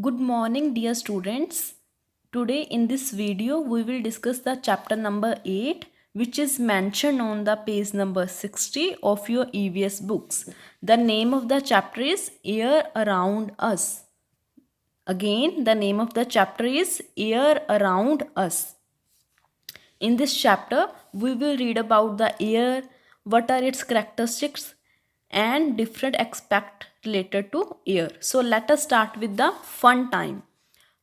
Good morning, dear students. Today in this video we will discuss the chapter number 8, which is mentioned on the page number 60 of your EVS books. The name of the chapter is Air Around Us. Again, the name of the chapter is Air Around Us. In this chapter, we will read about the air, what are its characteristics, and different aspects related to air. So let us start with the fun time.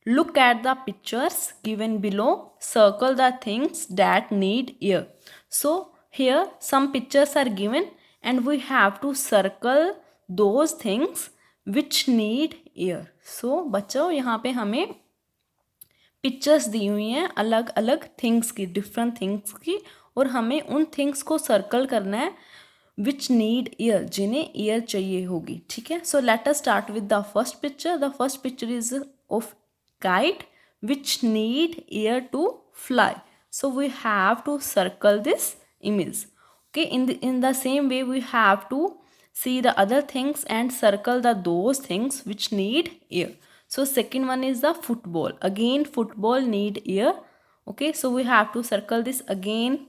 Look at the pictures given below. Circle the things that need air. So here some pictures are given and we have to circle those things which need air. So बच्चों यहाँ पे हमें pictures दी हुई हैं अलग अलग things की, different things की, और हमें उन थिंग्स को सर्कल करना है विच नीड एयर, जिन्हें एयर चाहिए होगी. ठीक है. सो let us start with the first picture. The first picture is of kite which need air to fly. So we have to circle this image. Okay, in the same way we have to see the other things and circle those things which need air. So second one is the football. Again football need air. Okay, so we have to circle this again.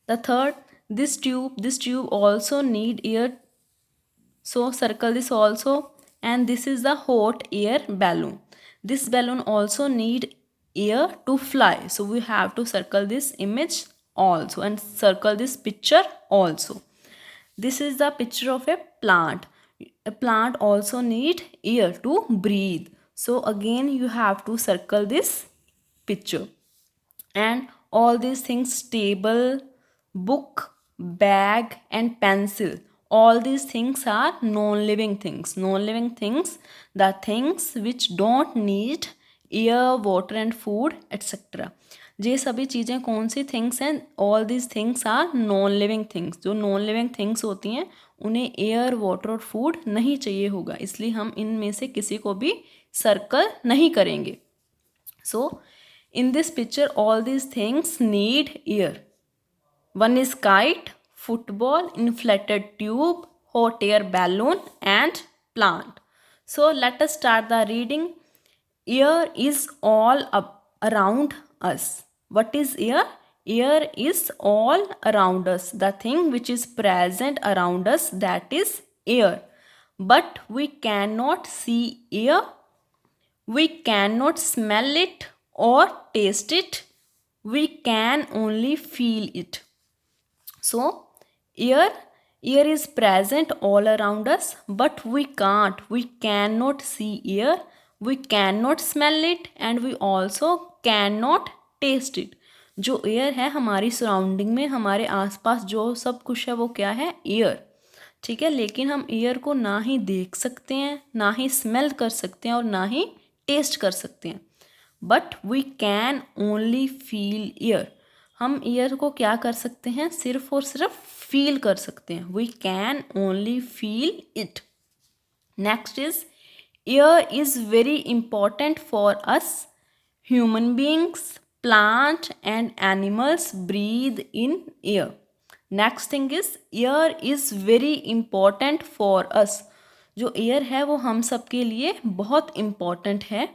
The third, this tube also need air, so circle this also. And this is the hot air balloon. This balloon also need air to fly, so we have to circle this image also and circle this picture also. This is the picture of a plant. A plant also need air to breathe, so again you have to circle this picture. And all these things, table, book, bag and pencil, all these things are non-living things. Non-living things, the things which don't need air, water and food etc. ये सभी चीज़ें कौन सी things हैं? All these things are non living things. जो non living things होती हैं उन्हें एयर, वाटर और फूड नहीं चाहिए होगा, इसलिए हम इनमें से किसी को भी सर्कल नहीं करेंगे. सो in this picture all these things need air. One is kite, football, inflated tube, hot air balloon and plant. So let us start the reading. Air is all around us. What is air? Air is all around us. The thing which is present around us, that is air. But we cannot see air. We cannot smell it or taste it. We can only feel it. So air is present all around us, but we cannot see air, we cannot smell it and we also cannot taste it. जो air है हमारी surrounding में, हमारे आसपास जो सब कुछ है वो क्या है? एयर. ठीक है, लेकिन हम एयर को ना ही देख सकते हैं, ना ही स्मेल कर सकते हैं और ना ही टेस्ट कर सकते हैं. But we can only feel air. हम एयर को क्या कर सकते हैं? सिर्फ और सिर्फ फील कर सकते हैं. We can only feel it. Next is air is very important for us. Human beings, plant and animals breathe in air. Next thing is air is very important for us. जो air है वो हम सब के लिए बहुत important है.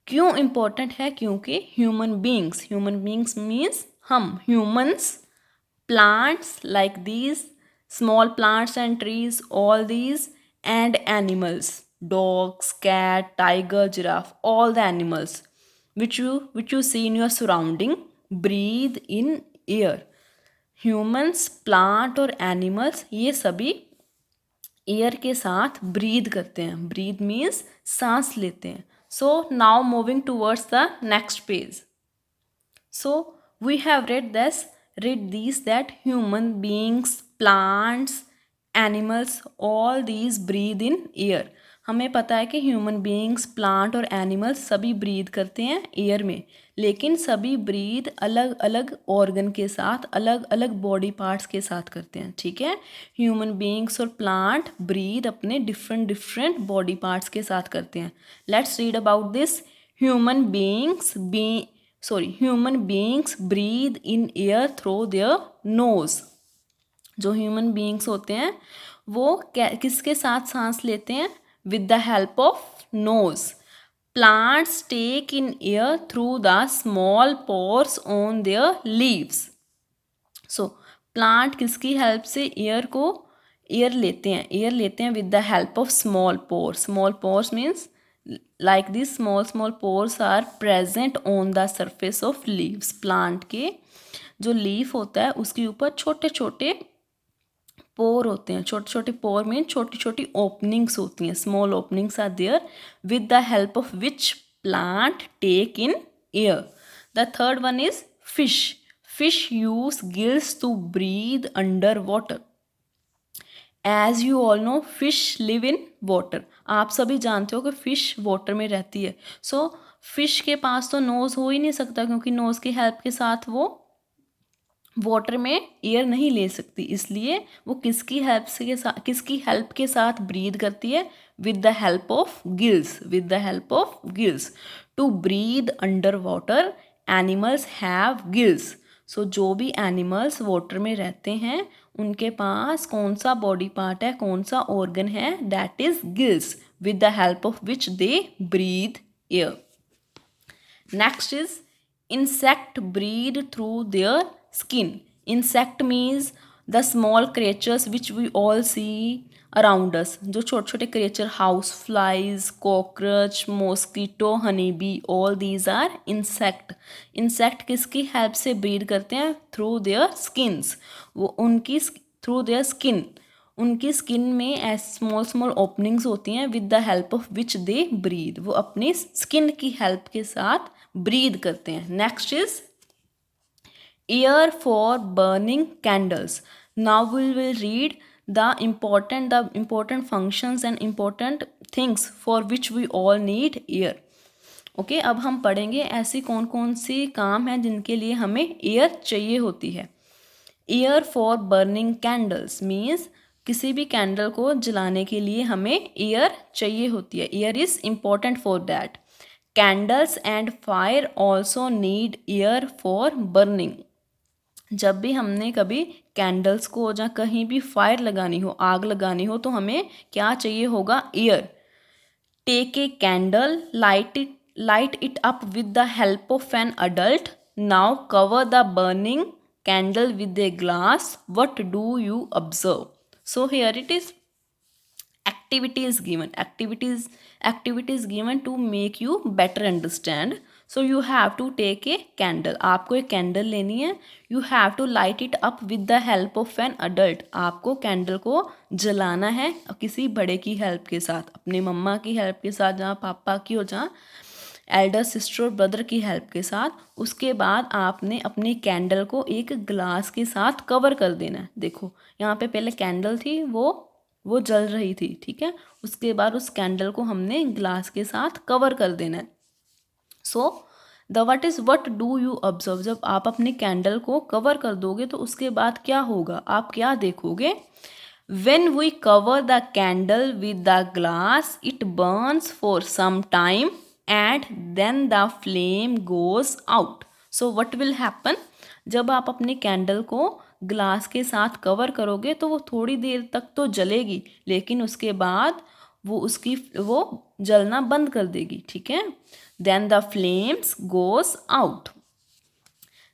क्यों इम्पॉर्टेंट है? क्योंकि ह्यूमन बींग्स मीन्स हम humans, plants like these, small plants and trees, all these and animals, dogs, cat, tiger, giraffe, all the animals which you see in your surrounding breathe in air. Humans, plant और animals ये सभी air के साथ breathe करते हैं. Breathe means सांस लेते हैं. So now moving towards the next page. So we have read these that human beings, plants, animals, all these breathe in air. हमें पता है कि ह्यूमन बीइंग्स, प्लांट और एनिमल्स सभी ब्रीद करते हैं एयर में, लेकिन सभी ब्रीद अलग अलग ऑर्गन के साथ, अलग अलग बॉडी पार्ट्स के साथ करते हैं. ठीक है, ह्यूमन बीइंग्स और प्लांट ब्रीद अपने डिफरेंट बॉडी पार्ट्स के साथ करते हैं. Let's read about this. Human beings breathe in air through their nose. जो ह्यूमन बीइंग्स होते हैं वो किसके साथ सांस लेते हैं? With the help of nose. Plants take in air through the small pores on their leaves. So plant किसकी हेल्प से एयर लेते हैं with the help of small pores. Small pores means like these small pores are present on the surface of leaves. Plant के जो leaf होता है उसके ऊपर छोटे छोटे पोर होते हैं. छोटे छोटे पोर मीन छोटी छोटी ओपनिंग्स होती हैं. Small openings are there with the help of which plant take in air. The third one is fish. Fish use gills to breathe under water. As you all know fish live in water. आप सभी जानते हो कि fish water में रहती है. So fish के पास तो नोज हो ही नहीं सकता क्योंकि नोज की हेल्प के साथ वो वाटर में एयर नहीं ले सकती. इसलिए वो किसकी हेल्प के साथ ब्रीद करती है? With the help of gills. With the help of gills. To breathe under water animals have gills. So जो भी एनिमल्स वाटर में रहते हैं उनके पास कौन सा बॉडी पार्ट है, कौन सा ऑर्गन है? That is gills. With the help of which they breathe air. Next is insect breathe through their skin. Insect means the small creatures which we all see around us. जो छोटे छोटे creature, house flies, cockroach, mosquito, honeybee, all these are insect. Insect किसकी help से breathe करते हैं? Through their skins. वो उनकी through their skin. उनकी स्किन में ऐसे स्मॉल ओपनिंग्स होती हैं with the help of which they breathe. वो अपनी स्किन की हेल्प के साथ ब्रीद करते हैं. Next is air for burning candles. Now we will read the important functions and important things for which we all need air. Okay, अब हम पढ़ेंगे ऐसी कौन कौन सी काम हैं जिनके लिए हमें एयर चाहिए होती है. Air for burning candles means किसी भी कैंडल को जलाने के लिए हमें एयर चाहिए होती है. Air is important for that. Candles and fire also need air for burning. जब भी हमने कभी कैंडल्स को या कहीं भी फायर लगानी हो, आग लगानी हो, तो हमें क्या चाहिए होगा? Air. Take a candle, light it up with the help of an adult. Now cover the burning candle with a glass. What do you observe? So here it is. Activity is given to make you better understand. So you have to take a candle. आपको एक candle लेनी है. You have to light it up with the help of an adult. आपको candle को जलाना है किसी बड़े की हेल्प के साथ, अपनी मम्मा की हेल्प के साथ, जहाँ पापा की हो, जहाँ एल्डर सिस्टर और ब्रदर की हेल्प के साथ. उसके बाद आपने अपनी कैंडल को एक ग्लास के साथ कवर कर देना है. देखो यहाँ पे पहले कैंडल थी, वो जल रही थी, ठीक है. उसके बाद उस कैंडल को हमने ग्लास के साथ कवर कर देना है. So what do you observe. जब आप अपनी कैंडल को कवर कर दोगे तो उसके बाद क्या होगा, आप क्या देखोगे? When we cover the candle with the glass, it burns for some time and then the flame goes out. So what will happen? जब आप अपनी कैंडल को ग्लास के साथ कवर करोगे तो वो थोड़ी देर तक तो जलेगी, लेकिन उसके बाद वो जलना बंद कर देगी, ठीक है. Then the flames goes out.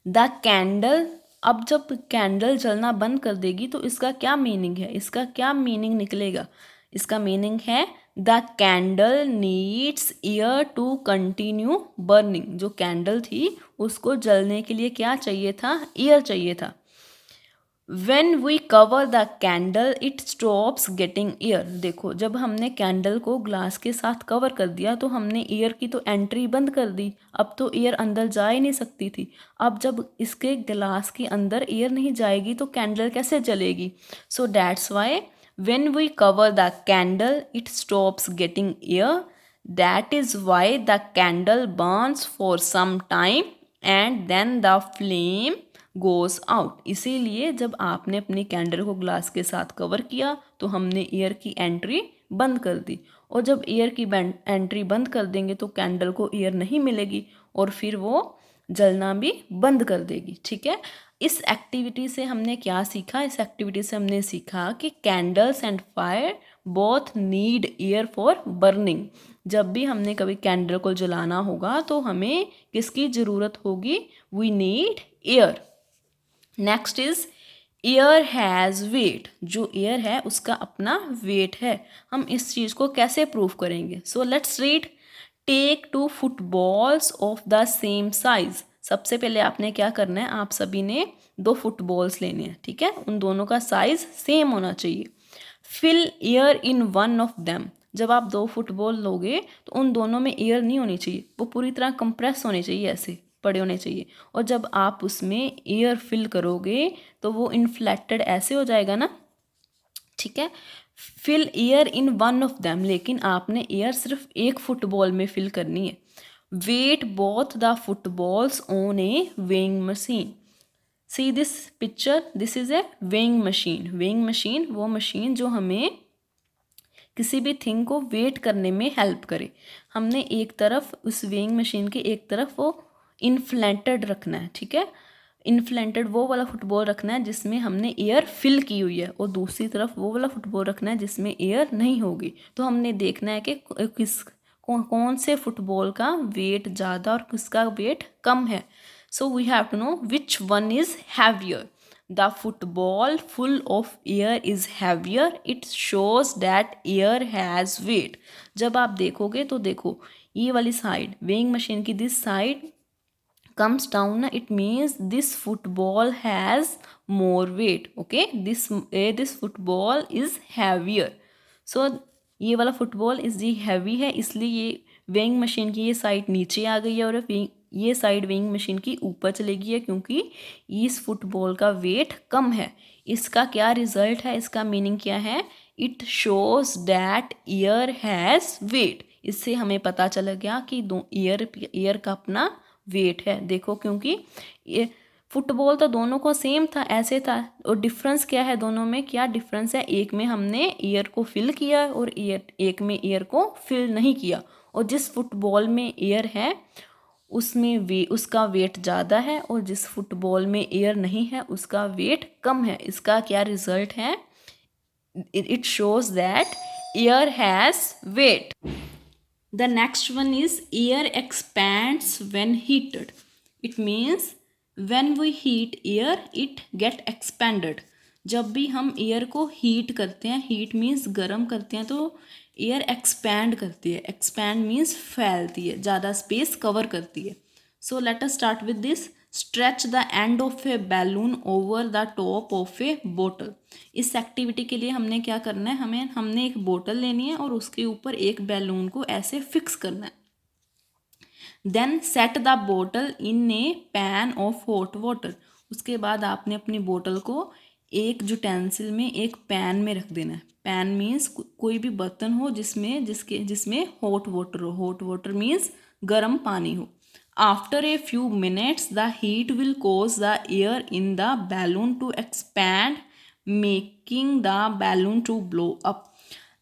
The candle. अब जब कैंडल जलना बंद कर देगी तो इसका क्या मीनिंग है? इसका क्या मीनिंग निकलेगा? इसका मीनिंग है the candle needs air to continue burning. जो कैंडल थी उसको जलने के लिए क्या चाहिए था? एयर चाहिए था. When we cover the candle, it stops getting air. देखो जब हमने कैंडल को ग्लास के साथ कवर कर दिया तो हमने एयर की तो एंट्री बंद कर दी. अब तो एयर अंदर जा ही नहीं सकती थी. अब जब इसके ग्लास के अंदर एयर नहीं जाएगी तो कैंडल कैसे जलेगी? So that's why when we cover the candle, it stops getting air. That is why the candle burns for some time and then the flame goes out. इसीलिए जब आपने अपनी कैंडल को ग्लास के साथ कवर किया तो हमने एयर की एंट्री बंद कर दी. और जब एयर की एंट्री बंद कर देंगे तो कैंडल को एयर नहीं मिलेगी और फिर वो जलना भी बंद कर देगी, ठीक है. इस एक्टिविटी से हमने क्या सीखा? इस एक्टिविटी से हमने सीखा कि candles and fire both need air for burning. जब भी हमने कभी कैंडल को जलाना होगा तो हमें किसकी ज़रूरत होगी? We need air. Next is air has weight. जो एयर है उसका अपना वेट है। हम इस चीज़ को कैसे प्रूव करेंगे? So let's read. Take 2 footballs of the same size. सबसे पहले आपने क्या करना है, आप सभी ने 2 फुटबॉल्स लेने हैं, ठीक है, उन दोनों का साइज सेम होना चाहिए। Fill air in one of them. जब आप 2 फुटबॉल लोगे तो उन दोनों में एयर नहीं होनी चाहिए, वो पूरी तरह कंप्रेस होने चाहिए, ऐसे पड़े होने चाहिए। और जब आप उसमें एयर फिल करोगे तो वो इन्फ्लेक्टेड ऐसे हो जाएगा ना, ठीक है। Fill air in one of them, लेकिन आपने एयर सिर्फ एक फुटबॉल में फिल करनी है। Weight both the footballs on a weighing machine. See this picture, this is a weighing machine. Weighing machine वो मशीन जो हमें किसी भी थिंग को वेट करने में हेल्प करे। हमने एक तरफ उस वेइंग मशीन के एक तरफ वो इन्फ्लेटेड रखना है, ठीक है, इन्फ्लेटेड वो वाला फुटबॉल रखना है जिसमें हमने एयर फिल की हुई है, और दूसरी तरफ वो वाला फुटबॉल रखना है जिसमें एयर नहीं होगी। तो हमने देखना है कि कौन से फुटबॉल का वेट ज़्यादा और किसका वेट कम है। So we have to know which one is heavier. The football full of air is heavier. It shows that air has weight. जब आप देखोगे तो देखो ये वाली साइड, वेइंग मशीन की दिस साइड comes down ना, it means this football has more weight. Okay, this football is heavier. So ये वाला फुटबॉल इज जी हैवी है, इसलिए ये वेइंग मशीन की ये साइड नीचे आ गई है और ये साइड वेइंग मशीन की ऊपर चली गई है, क्योंकि इस फुटबॉल का वेट कम है। इसका क्या रिजल्ट है, इसका मीनिंग क्या है? It shows that air has wait. इससे हमें पता चला गया कि एयर का अपना वेट है। देखो, क्योंकि ये फुटबॉल तो दोनों को सेम था, ऐसे था, और डिफरेंस क्या है दोनों में? क्या डिफरेंस है? एक में हमने एयर को फिल किया और एक में एयर को फिल नहीं किया। और जिस फुटबॉल में एयर है उसमें उसका वेट ज़्यादा है, और जिस फुटबॉल में एयर नहीं है उसका वेट कम है। इसका क्या रिजल्ट है? It shows that air has wait. The next one is air expands when heated. It means when we heat air, it get expanded. जब भी हम एयर को हीट करते हैं, हीट मीन्स गर्म करते हैं, तो एयर एक्सपैंड करती है। एक्सपैंड मीन्स फैलती है, ज़्यादा स्पेस कवर करती है। सो let us start with this. Stretch the end of A balloon over the top of A bottle. इस एक्टिविटी के लिए हमने क्या करना है, हमने एक बोतल लेनी है और उसके ऊपर एक बैलून को ऐसे फिक्स करना है। Then set the bottle in a pan of hot water. उसके बाद आपने अपनी बोतल को एक यूटेंसिल में, एक पैन में रख देना है। पैन मीन्स कोई भी बर्तन हो जिसमें हॉट वाटर हो। हॉट वाटर मीन्स गर्म पानी हो। After a few minutes, the heat will cause the air in the balloon to expand, making the balloon to blow up.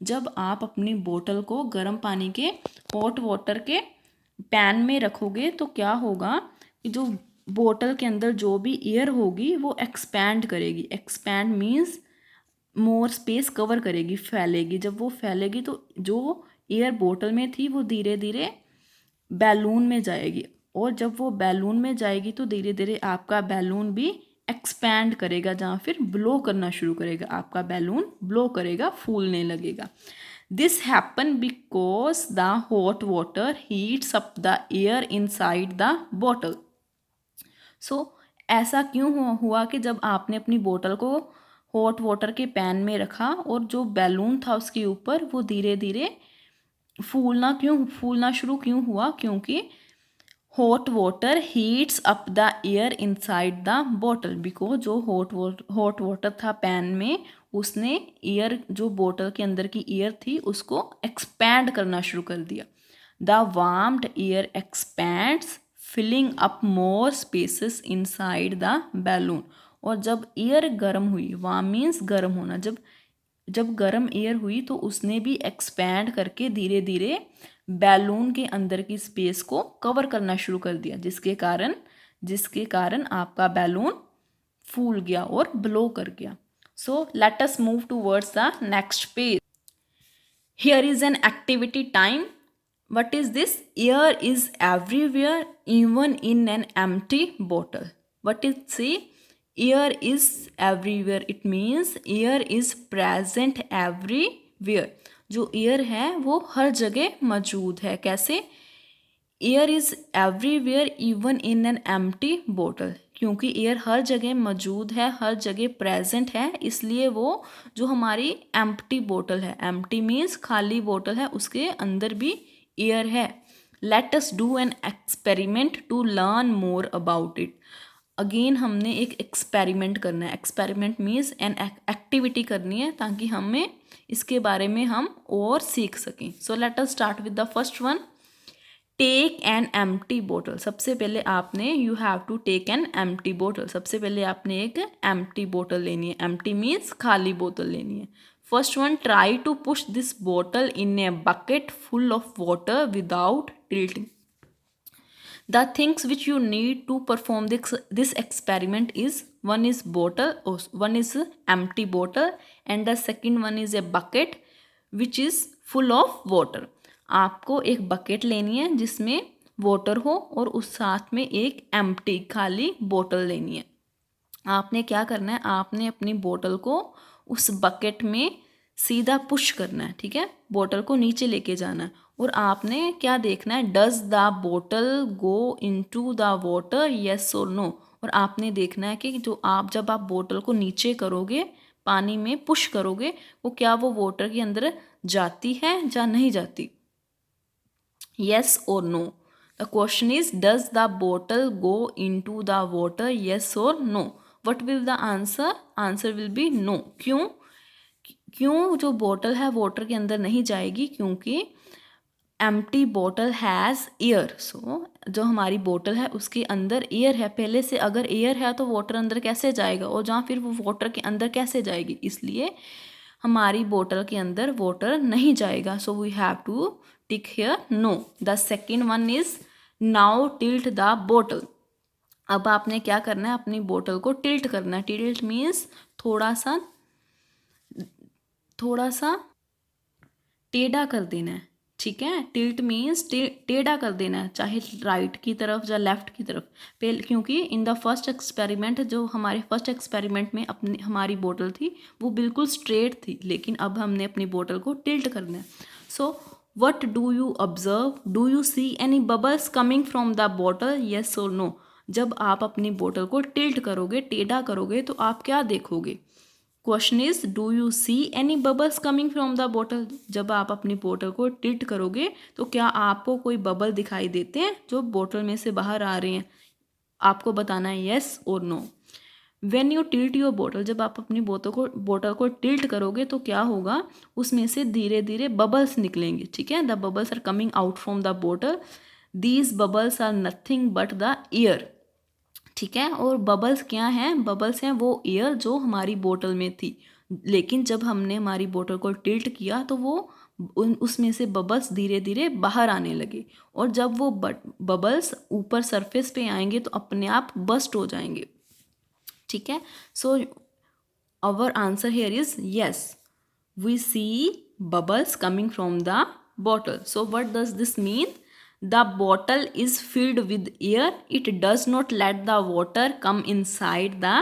जब आप अपनी बोतल को गर्म पानी के हॉट वाटर के पैन में रखोगे तो क्या होगा कि जो बोतल के अंदर जो भी एयर होगी वो एक्सपैंड करेगी। Expand means more space cover करेगी, फैलेगी। जब वो फैलेगी तो जो एयर बोतल में थी वो धीरे धीरे बैलून में जाएगी, और जब वो बैलून में जाएगी तो धीरे धीरे आपका बैलून भी एक्सपैंड करेगा, जहाँ फिर ब्लो करना शुरू करेगा। आपका बैलून ब्लो करेगा, फूलने लगेगा। This happen because the hot water heats up the air inside the bottle. So ऐसा क्यों हुआ कि जब आपने अपनी बोतल को हॉट वाटर के पैन में रखा और जो बैलून था उसके ऊपर वो धीरे धीरे फूलना शुरू क्यों हुआ? क्योंकि hot water heats up the air inside the bottle. Because जो हॉट वाटर था पैन में, उसने एयर, जो बोतल के अंदर की एयर थी, उसको एक्सपैंड करना शुरू कर दिया। The warmed air expands filling up more spaces inside the balloon. और जब एयर गर्म हुई, वार्म मीन्स गर्म होना, जब गर्म एयर हुई तो उसने भी एक्सपैंड करके धीरे धीरे बैलून के अंदर की स्पेस को कवर करना शुरू कर दिया, जिसके कारण आपका बैलून फूल गया और ब्लो कर गया। सो let us move towards the next page. Here is an activity time. What is this? Air is everywhere, even in an empty bottle. What it say? Air is everywhere. It means air is present everywhere. जो air है वो हर जगह मौजूद है. कैसे? Air is everywhere even in an empty बोतल. क्योंकि air हर जगह मौजूद है, हर जगह प्रेजेंट है, इसलिए वो जो हमारी एम्प्टी बोतल है, एम्प्टी मीन्स खाली बोतल है, उसके अंदर भी एयर है. Let us do an experiment to learn more about it. Again हमने एक एक्सपेरिमेंट करना है. एक्सपेरिमेंट मीन्स एन एक्टिविटी करनी है ताकि हमें इसके बारे में हम और सीख सकें. So let us start with the first one. Take an empty बोतल. सबसे पहले आपने you have to take an empty बोतल. सबसे पहले आपने एक एम्प्टी बोतल लेनी है. एम्प्टी मीन्स खाली बोतल लेनी है. First one, try to push this बोतल in a bucket full of water without tilting. The things which you need to perform this experiment is, one is bottle, one is empty bottle, and the second one is a bucket which is full of water. आपको एक bucket लेनी है जिसमें water हो और उस साथ में एक एम्प्टी खाली बोतल लेनी है. आपने क्या करना है? आपने अपनी बोतल को उस बकेट में सीधा पुश करना है. ठीक है, बोतल को नीचे लेके जाना है. और आपने क्या देखना है? डज द बोतल go into the water, yes और नो. और आपने देखना है कि जब आप बोतल को नीचे करोगे, पानी में पुश करोगे, वो क्या वो वाटर के अंदर जाती है या नहीं जाती? येस और no. The question is, does the बोतल go into the water, yes और no. What will the answer? Answer will be no. क्यों जो बोतल है वाटर के अंदर नहीं जाएगी? क्योंकि एम्प्टी बोतल हैज़ एयर. सो जो हमारी बोतल है उसके अंदर एयर है. पहले से अगर एयर है तो वाटर अंदर कैसे जाएगा? और जहाँ फिर वो वाटर के अंदर कैसे जाएगी? इसलिए हमारी बोतल के अंदर वाटर नहीं जाएगा. So we have to tick here no. The second one is, now tilt the बोतल. अब आपने क्या करना है? अपनी बोतल को टिल्ट करना है. टिल्ट मीन्स थोड़ा सा टेढ़ा कर देना है. ठीक है, टिल्ट मीन्स टेढ़ा कर देना है, चाहे राइट की तरफ या लेफ्ट की तरफ. पहले क्योंकि इन द फर्स्ट एक्सपेरिमेंट, जो हमारे फर्स्ट एक्सपेरिमेंट में हमारी बोतल थी वो बिल्कुल स्ट्रेट थी, लेकिन अब हमने अपनी बोतल को टिल्ट करना है. So what do you observe? Do you see any bubbles coming from the बोतल, येस और नो. जब आप अपनी बोतल को टिल्ट करोगे, टेढ़ा करोगे, तो आप क्या देखोगे? Question is, do you see any bubbles coming from the बोतल. जब आप अपनी बोतल को टिल्ट करोगे तो क्या आपको कोई बबल दिखाई देते हैं जो बोतल में से बाहर आ रहे हैं? आपको बताना है येस और no. When you tilt your बोतल, जब आप अपनी बोतल को टिल्ट करोगे तो क्या होगा? उसमें से धीरे धीरे बबल्स निकलेंगे. ठीक है, the bubbles are coming out from the बोतल. These bubbles are nothing but the air. ठीक है, और बबल्स क्या हैं? बबल्स हैं वो एयर जो हमारी बोतल में थी, लेकिन जब हमने हमारी बोतल को टिल्ट किया तो वो उसमें से बबल्स धीरे धीरे बाहर आने लगे. और जब वो बबल्स ऊपर सरफेस पे आएंगे तो अपने आप बस्ट हो जाएंगे. ठीक है, so our answer here is yes, we see bubbles coming from the bottle. So what does this mean? The bottle is filled with air. It does not let the water come inside the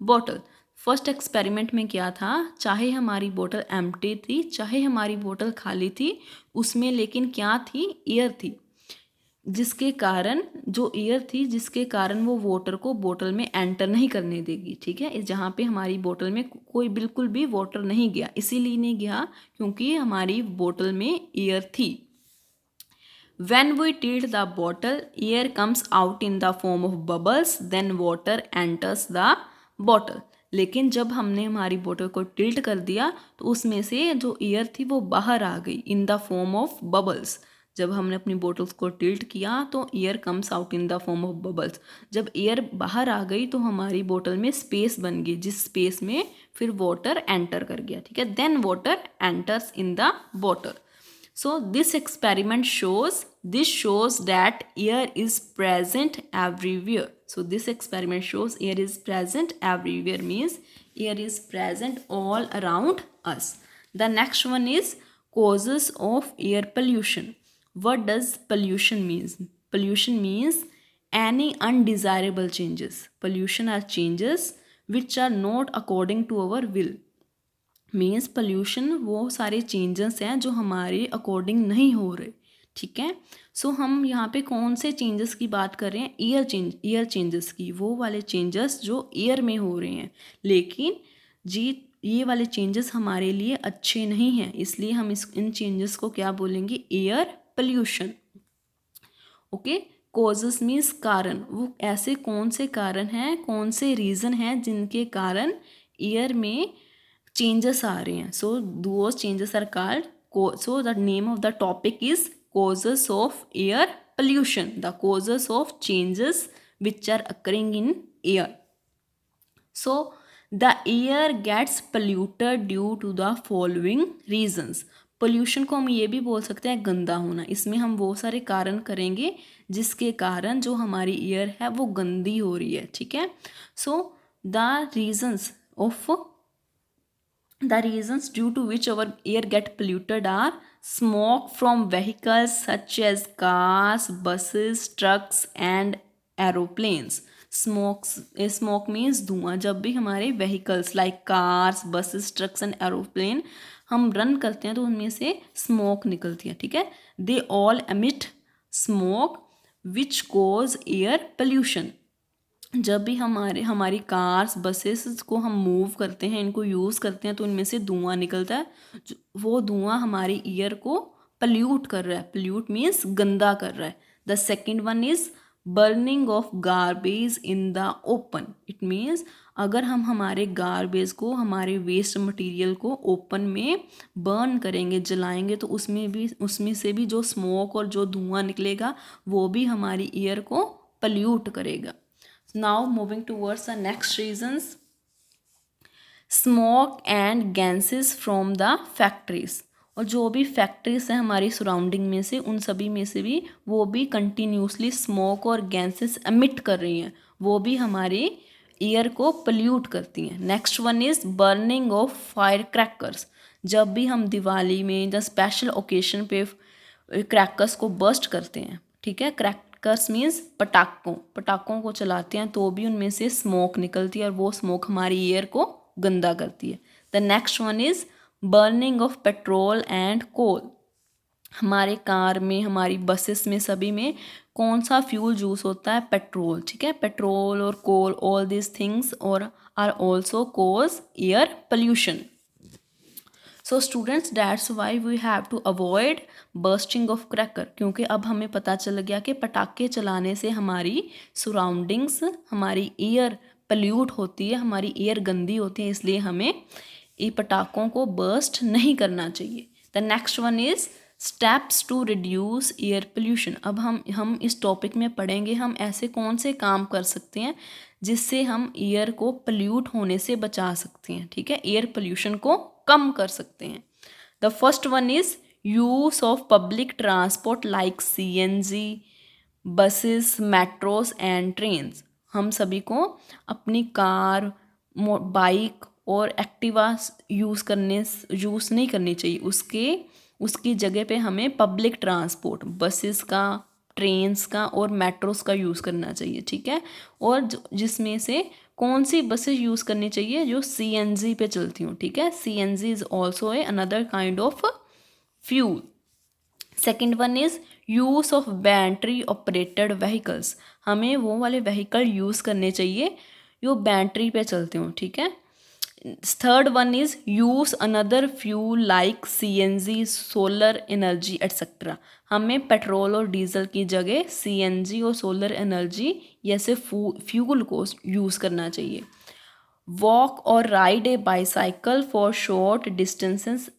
bottle. First experiment में क्या था? चाहे हमारी बोतल empty थी, चाहे हमारी बोतल खाली थी, उसमें लेकिन क्या थी? एयर थी, जिसके कारण वो वाटर को बोतल में एंटर नहीं करने देगी. ठीक है, जहाँ पे हमारी बोतल में कोई बिल्कुल भी वाटर नहीं गया. इसीलिए नहीं गया क्योंकि हमारी बोतल में एयर थी. When we tilt the bottle, air comes out in the form of bubbles, then water enters the bottle. लेकिन जब हमने हमारी बोतल को टिल्ट कर दिया तो उसमें से जो एयर थी वो बाहर आ गई in the form of bubbles. जब हमने अपनी बोतल्स को टिल्ट किया तो air comes out in the form of bubbles. जब एयर बाहर आ गई तो हमारी बोतल में स्पेस बन गई, जिस स्पेस में फिर वाटर एंटर कर गया. ठीक है, then water enters in the bottle. So this experiment shows that air is present everywhere. So this experiment shows air is present everywhere means air is present all around us. The next one is causes of air pollution. What does pollution means? Pollution means any undesirable changes. Pollution are changes which are not according to our will. Means pollution वो सारे changes हैं जो हमारे according नहीं हो रहे, ठीक है। सो हम यहाँ पे कौन से चेंजेस की बात कर रहे हैं? एयर चेंजेस की, वो वाले चेंजेस जो एयर में हो रहे हैं। लेकिन जी ये वाले चेंजेस हमारे लिए अच्छे नहीं हैं, इसलिए हम इन चेंजेस को क्या बोलेंगे? Air pollution. Okay, causes means कारण। वो ऐसे कौन से कारण हैं, कौन से रीज़न हैं जिनके कारण एयर में changes आ रहे हैं? So those changes are called, so the name of the topic is causes of air pollution, the causes of changes which are occurring in air. So the air gets polluted due to the following reasons. Pollution को हम ये भी बोल सकते हैं गंदा होना। इसमें हम वो सारे कारण करेंगे जिसके कारण जो हमारी एयर है वो गंदी हो रही है, ठीक है। So the reasons of The reasons due to which our air get polluted are smoke from vehicles such as cars, buses, trucks and aeroplanes. Smoke means धुआं। जब भी हमारे vehicles like cars, buses, trucks and aeroplane हम run करते हैं तो उनमें से smoke निकलती है, ठीक है। They all emit smoke which cause air pollution. जब भी हमारी कार्स बसेस को हम मूव करते हैं, इनको यूज़ करते हैं तो इनमें से धुआं निकलता है। वो धुआं हमारी ईयर को पल्यूट कर रहा है। पल्यूट मीन्स गंदा कर रहा है। The second one is burning of garbage in the open. It means अगर हम हमारे गार्बेज को, हमारे वेस्ट मटेरियल को ओपन में बर्न करेंगे, जलाएंगे, तो उसमें से भी जो स्मोक और जो धुआं निकलेगा वो भी हमारी ईयर को पल्यूट करेगा। Now moving towards the next reasons, smoke and gases from the factories. और जो भी फैक्ट्रीज हैं हमारी सराउंडिंग में से, उन सभी में से भी वो भी कंटिन्यूसली स्मोक और गैसेस एमिट कर रही हैं, वो भी हमारे एयर को पल्यूट करती हैं। Next one is burning of fire crackers. जब भी हम दिवाली में या स्पेशल ओकेशन पे क्रैकर्स को बर्स्ट करते हैं, ठीक है, क्रैकर्स मीन्स पटाखों को चलाते हैं तो भी उनमें से स्मोक निकलती है और वो स्मोक हमारी एयर को गंदा करती है। The next one is burning of petrol and coal. हमारे कार में, हमारी बसेस में, सभी में कौन सा फ्यूल यूज़ होता है? पेट्रोल, ठीक है। पेट्रोल और कोल, ऑल दिस थिंग्स और are also cause air pollution. So students, that's why we have to avoid bursting of cracker. क्योंकि अब हमें पता चल गया कि पटाखे चलाने से हमारी सराउंडिंग्स, हमारी एयर पल्यूट होती है, हमारी एयर गंदी होती है, इसलिए हमें ये पटाखों को बर्स्ट नहीं करना चाहिए। The next one is steps to reduce air pollution. अब हम इस टॉपिक में पढ़ेंगे हम ऐसे कौन से काम कर सकते हैं जिससे हम एयर को पोल्यूट होने से बचा सकते हैं, ठीक है, एयर पोल्यूशन को कम कर सकते हैं। The first one is use of public transport like CNG, buses, metros and trains. हम सभी को अपनी कार, बाइक और एक्टिवा यूज़ नहीं करनी चाहिए। उसकी जगह पे हमें पब्लिक ट्रांसपोर्ट, बसेस का, ट्रेन्स का और मेट्रोस का यूज़ करना चाहिए, ठीक है। और जिसमें से कौन सी बसेस यूज़ करनी चाहिए? जो CNG पे चलती हूँ, ठीक है। CNG is also a another kind of fuel. Second one is use of battery operated vehicles. हमें वो वाले व्हीकल यूज़ करने चाहिए जो बैटरी पे चलते हों, ठीक है। Third one is use another fuel like CNG, solar energy etcetera. हमें पेट्रोल और डीजल की जगह CNG और सोलर एनर्जी जैसे फ्यूल को यूज़ करना चाहिए। वॉक और ride A bicycle for short distances.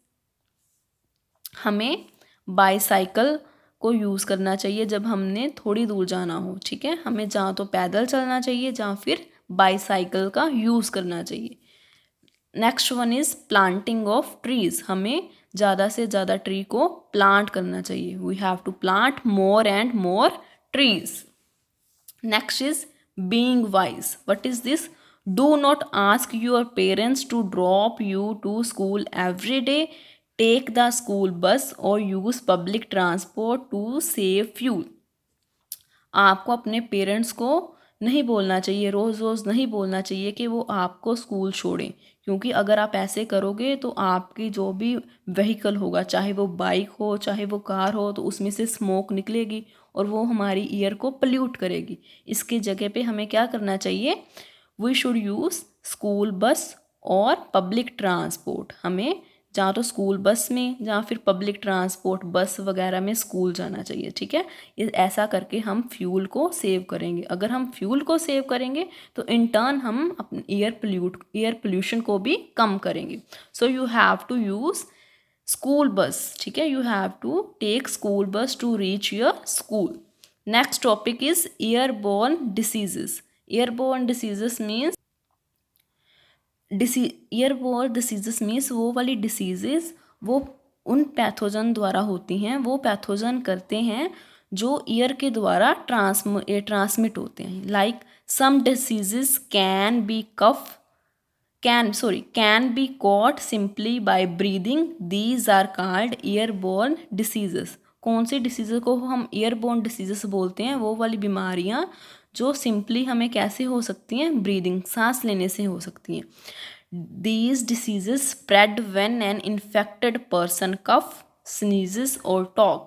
हमें बाईसाइकिल को यूज़ करना चाहिए जब हमने थोड़ी दूर जाना हो, ठीक है। हमें जहाँ तो पैदल चलना चाहिए, जहाँ फिर बाईसाइकिल का यूज़ करना चाहिए। Next one is planting of trees. हमें ज़्यादा से ज़्यादा ट्री को प्लांट करना चाहिए। We have to plant more and more trees. Next is being wise. What is this? Do not ask your parents to drop you to school every day. Take the school bus और use public transport to save fuel. आपको अपने parents को नहीं बोलना चाहिए, रोज़ रोज़ नहीं बोलना चाहिए कि वो आपको स्कूल छोड़ें, क्योंकि अगर आप ऐसे करोगे तो आपकी जो भी व्हीकल होगा, चाहे वो बाइक हो चाहे वो कार हो, तो उसमें से स्मोक निकलेगी और वो हमारी ईयर को पोल्यूट करेगी। इसकी जगह पे हमें क्या करना चाहिए, we should use school bus और पब्लिक ट्रांसपोर्ट। हमें जहाँ तो स्कूल बस में या फिर पब्लिक ट्रांसपोर्ट बस वगैरह में स्कूल जाना चाहिए, ठीक है। ऐसा करके हम फ्यूल को सेव करेंगे। अगर हम फ्यूल को सेव करेंगे तो इन टर्न हम अपने एयर पोल्यूशन को भी कम करेंगे। So you have to use school bus, ठीक है। You have to take school bus to reach your school. Next topic is airborne diseases. Airborne diseases means airborne diseases means वो वाली डिसीजेस वो उन पैथोजन द्वारा होती हैं, वो पैथोजन करते हैं जो ईयर के द्वारा ट्रांसमिट होते हैं। Like some diseases can be caught simply by breathing, these are called airborne diseases. कौन सी डिसीज़ को हम एयरबोर्न डिसीजेस बोलते हैं, वो वाली बीमारियां जो सिंपली हमें कैसे हो सकती हैं, ब्रीदिंग, सांस लेने से हो सकती हैं। These diseases spread when an infected person cough, sneezes or talk.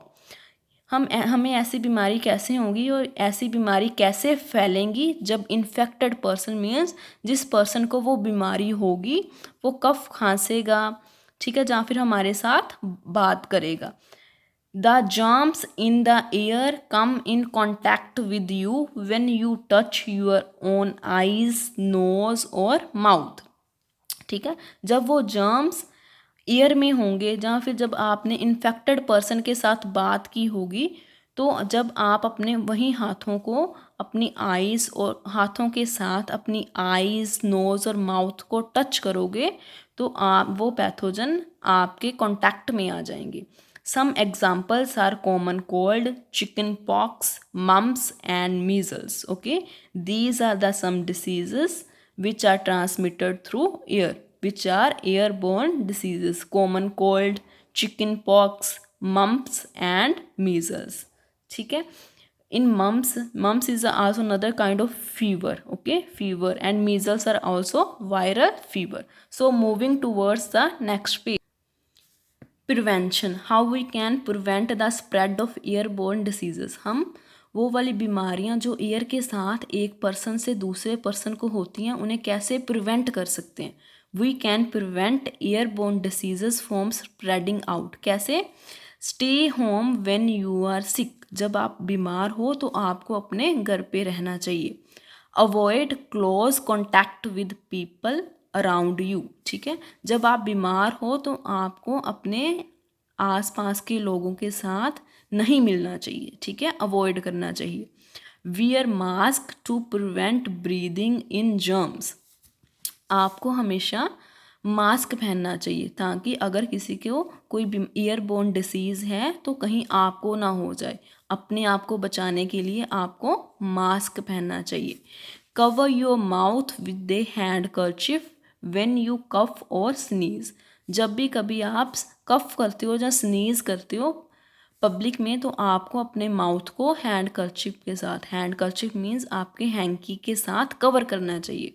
हमें ऐसी बीमारी कैसे होगी और ऐसी बीमारी कैसे फैलेंगी जब इन्फेक्टेड पर्सन मीन्स जिस पर्सन को वो बीमारी होगी वो कफ खांसेगा, ठीक है, जहाँ फिर हमारे साथ बात करेगा। The germs in the air come in contact with you when you touch your own eyes, nose or mouth, ठीक है। जब वो जर्म्स ईयर में होंगे या फिर जब आपने इन्फेक्टेड पर्सन के साथ बात की होगी, तो जब आप अपने वही हाथों को अपनी आईज़ और हाथों के साथ अपनी आईज़, नोज़ और माउथ को टच करोगे तो आप वो पैथोजन आपके कांटेक्ट में आ जाएंगे। Some examples are common cold, chicken pox, mumps and measles. Okay, these are the some diseases which are transmitted through air, which are airborne diseases: common cold, chicken pox, mumps and measles, ठीक है। in mumps is also another kind of fever, okay, fever, and measles are also viral fever. So moving towards the next page, prevention, how we can prevent the spread of airborne diseases. हम वो वाली बीमारियां जो air के साथ एक person से दूसरे पर्सन को होती हैं उन्हें कैसे प्रिवेंट कर सकते हैं। We can prevent airborne diseases from spreading out. कैसे? Stay home when you are sick, जब आप बीमार हो तो आपको अपने घर पे रहना चाहिए। Avoid close contact with people around you, ठीक है। जब आप बीमार हो तो आपको अपने आसपास के लोगों के साथ नहीं मिलना चाहिए, ठीक है, अवॉइड करना चाहिए। Wear mask to prevent breathing in germs, आपको हमेशा मास्क पहनना चाहिए ताकि अगर किसी को कोई एयरबोर्न डिसीज़ है तो कहीं आपको ना हो जाए। अपने आप को बचाने के लिए आपको मास्क पहनना चाहिए। Cover your mouth with a handkerchief when you cough और स्नीज, जब भी कभी आप कफ करते हो या स्नीज करते हो पब्लिक में तो आपको अपने माउथ को हैंडकरचिफ के साथ, हैंडकरचिफ मीन्स आपके हैंकी के साथ कवर करना चाहिए।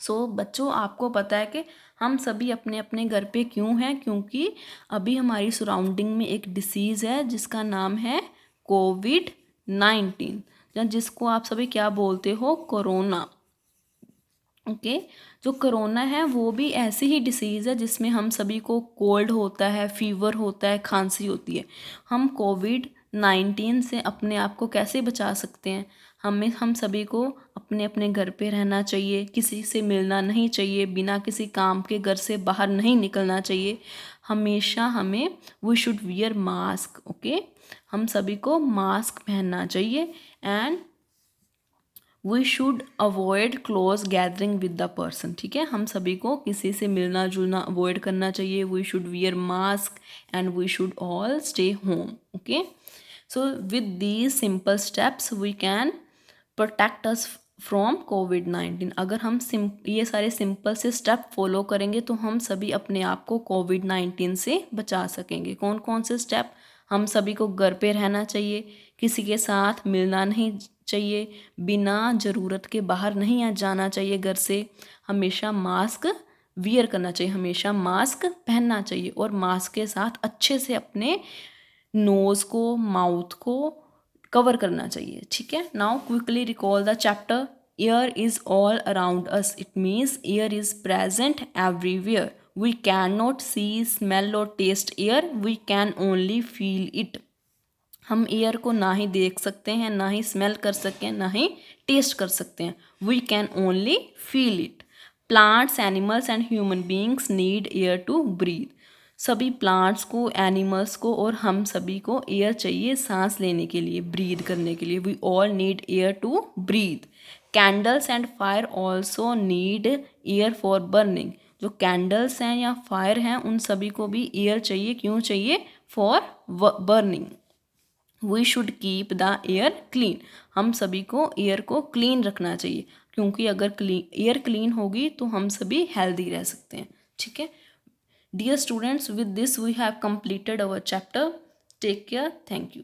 बच्चों, आपको पता है कि हम सभी अपने अपने घर पे क्यों हैं, क्योंकि अभी हमारी सराउंडिंग में एक डिसीज़ है जिसका नाम है कोविड-19, या जिसको आप सभी क्या बोलते हो, कोरोना। ओके, जो कोरोना है वो भी ऐसी ही डिसीज़ है जिसमें हम सभी को कोल्ड होता है, फीवर होता है, खांसी होती है। हम कोविड-19 से अपने आप को कैसे बचा सकते हैं? हम सभी को अपने अपने घर पे रहना चाहिए, किसी से मिलना नहीं चाहिए, बिना किसी काम के घर से बाहर नहीं निकलना चाहिए। हमेशा हमें we should wear mask, okay, हम सभी को मास्क पहनना चाहिए। And we should avoid close gathering with the person, ठीक है, हम सभी को किसी से मिलना जुलना अवॉइड करना चाहिए। We should wear mask and we should all stay home, okay. So with these simple steps we can protect us from कोविड-19। अगर हम ये सारे सिंपल से स्टेप फॉलो करेंगे तो हम सभी अपने आप को कोविड-19 से बचा सकेंगे। कौन कौन से स्टेप? हम सभी को घर पे रहना चाहिए, किसी के साथ मिलना नहीं चाहिए, बिना ज़रूरत के बाहर नहीं जाना चाहिए घर से, हमेशा मास्क वियर करना चाहिए, हमेशा मास्क पहनना चाहिए और मास्क के साथ अच्छे से अपने नोज़ को, माउथ को कवर करना चाहिए। ठीक है, now quickly recall the chapter. Air is all around us, it means air is present everywhere. We can not see, smell और taste air, we can only feel it. हम air को ना ही देख सकते हैं, ना ही स्मेल कर सकते हैं, ना ही टेस्ट कर सकते हैं, we can only feel it. Plants, animals and human beings need air to breathe. सभी प्लांट्स को, एनिमल्स को और हम सभी को एयर चाहिए सांस लेने के लिए, ब्रीथ करने के लिए। We all need air to breathe. Candles and fire also need air for burning. जो कैंडल्स हैं या फायर हैं उन सभी को भी एयर चाहिए। क्यों चाहिए? For burning. We should keep the air clean. हम सभी को एयर को क्लीन रखना चाहिए, क्योंकि अगर एयर क्लीन होगी तो हम सभी हेल्दी रह सकते हैं। ठीक है dear students, with this we have completed our chapter. Take care. Thank you.